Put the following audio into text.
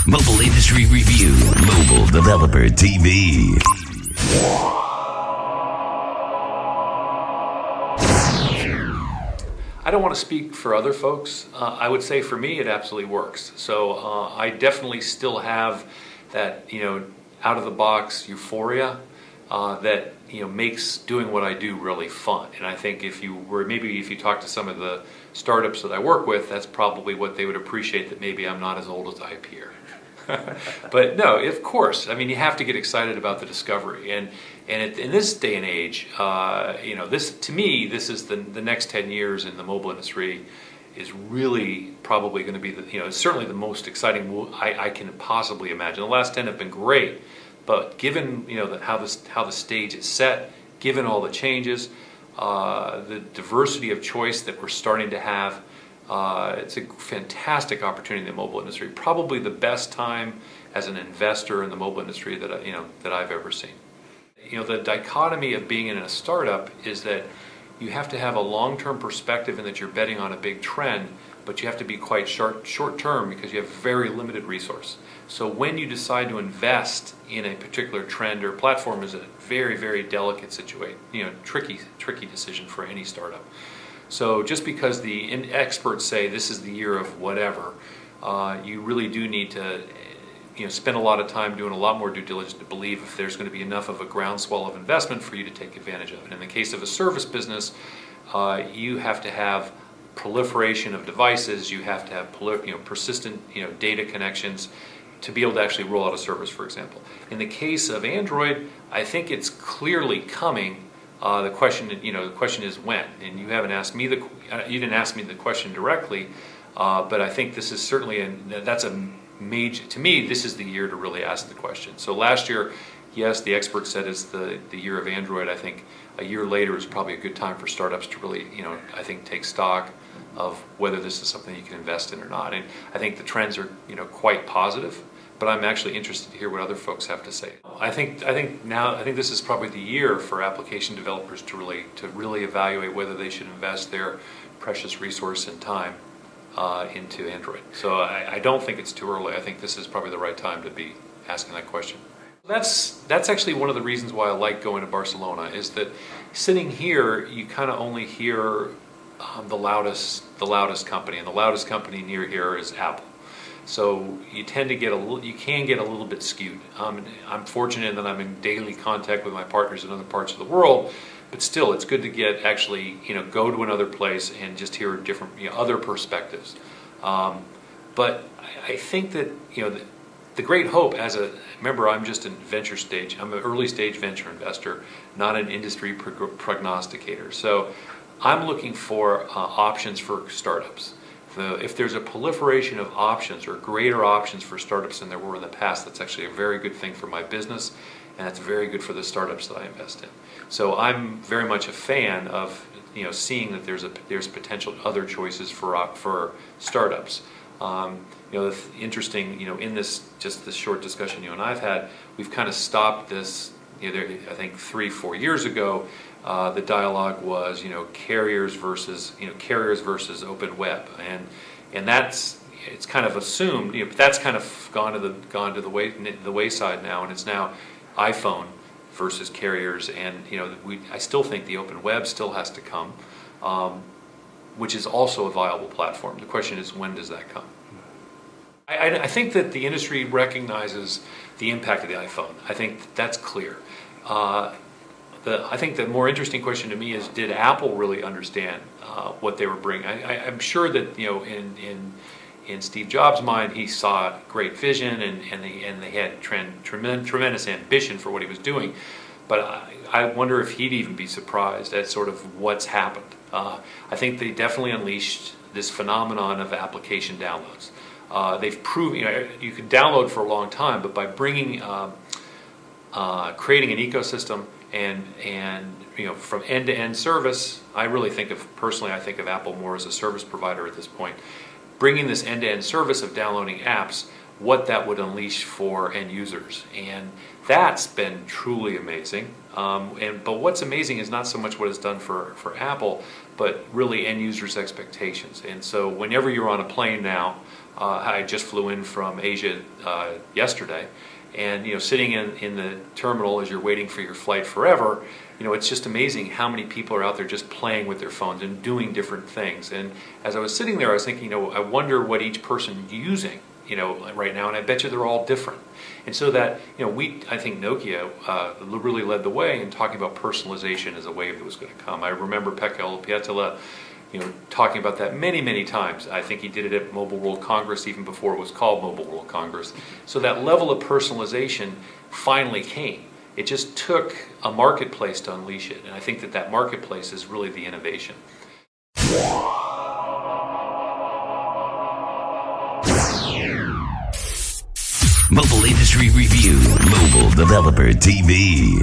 Mobile Industry Review, Mobile Developer TV. I don't want to speak for other folks. I would say for me, it absolutely works. So I definitely still have that, out of the box euphoria that makes doing what I do really fun. And I think if you talk to some of the startups that I work with, that's probably what they would appreciate, that maybe I'm not as old as I appear. But no, of course. I mean, you have to get excited about the discovery, and in this day and age, this to me, this is the next 10 years in the mobile industry is really probably going to be it's certainly the most exciting I can possibly imagine. The last 10 have been great, but given how the stage is set, given all the changes, the diversity of choice that we're starting to have. It's a fantastic opportunity in the mobile industry. Probably the best time as an investor in the mobile industry that I've ever seen. The dichotomy of being in a startup is that you have to have a long-term perspective and that you're betting on a big trend, but you have to be quite short-term because you have very limited resource. So when you decide to invest in a particular trend or platform is a very, very delicate situation, tricky decision for any startup. So just because the experts say this is the year of whatever, you really do need to spend a lot of time doing a lot more due diligence to believe if there's going to be enough of a groundswell of investment for you to take advantage of it. In the case of a service business, you have to have proliferation of devices, you have to have persistent data connections to be able to actually roll out a service, for example. In the case of Android, I think it's clearly coming. The question is when, and you haven't asked me you didn't ask me the question directly, but I think this is certainly that's a major. To me, this is the year to really ask the question. So last year, yes, the experts said it's the year of Android. I think a year later is probably a good time for startups to really I think take stock of whether this is something you can invest in or not. And I think the trends are quite positive. But I'm actually interested to hear what other folks have to say. I think this is probably the year for application developers to really evaluate whether they should invest their precious resource and time into Android. So I don't think it's too early. I think this is probably the right time to be asking that question. That's actually one of the reasons why I like going to Barcelona, is that sitting here you kind of only hear the loudest company, and the loudest company near here is Apple. So you can get a little bit skewed. I'm fortunate that I'm in daily contact with my partners in other parts of the world, but still, it's good to get go to another place and just hear different other perspectives. But I think that the great hope remember, I'm just in venture stage. I'm an early stage venture investor, not an industry prognosticator. So I'm looking for options for startups. If there's a proliferation of options or greater options for startups than there were in the past, that's actually a very good thing for my business, and that's very good for the startups that I invest in. So I'm very much a fan of seeing that there's potential other choices for startups. Interesting, in this short discussion you and I've had, we've kind of stopped this. I think 3-4 years ago, the dialogue was carriers versus open web, and it's kind of assumed, but that's kind of gone to the wayside now, and it's now iPhone versus carriers, and I still think the open web still has to come, which is also a viable platform. The question is, when does that come? I think that the industry recognizes the impact of the iPhone. I think that's clear. I think the more interesting question to me is, did Apple really understand what they were bringing? I'm sure that in Steve Jobs' mind, he saw great vision and they had tremendous ambition for what he was doing. But I wonder if he'd even be surprised at sort of what's happened. I think they definitely unleashed this phenomenon of application downloads. They've proven you can download for a long time, but by bringing creating an ecosystem and from end-to-end service, I think of Apple more as a service provider at this point. Bringing this end-to-end service of downloading apps, what that would unleash for end users, and that's been truly amazing. But what's amazing is not so much what it's done for Apple, but really end users' expectations. And so whenever you're on a plane now, I just flew in from Asia yesterday, and sitting in the terminal as you're waiting for your flight forever, it's just amazing how many people are out there just playing with their phones and doing different things. And as I was sitting there, I was thinking, I wonder what each person is using, right now, and I bet you they're all different. And so that, I think Nokia really led the way in talking about personalization as a wave that was going to come. I remember Pekka Pietila, talking about that many, many times. I think he did it at Mobile World Congress even before it was called Mobile World Congress. So that level of personalization finally came. It just took a marketplace to unleash it, and I think that marketplace is really the innovation. Mobile Industry Review, Mobile Developer TV.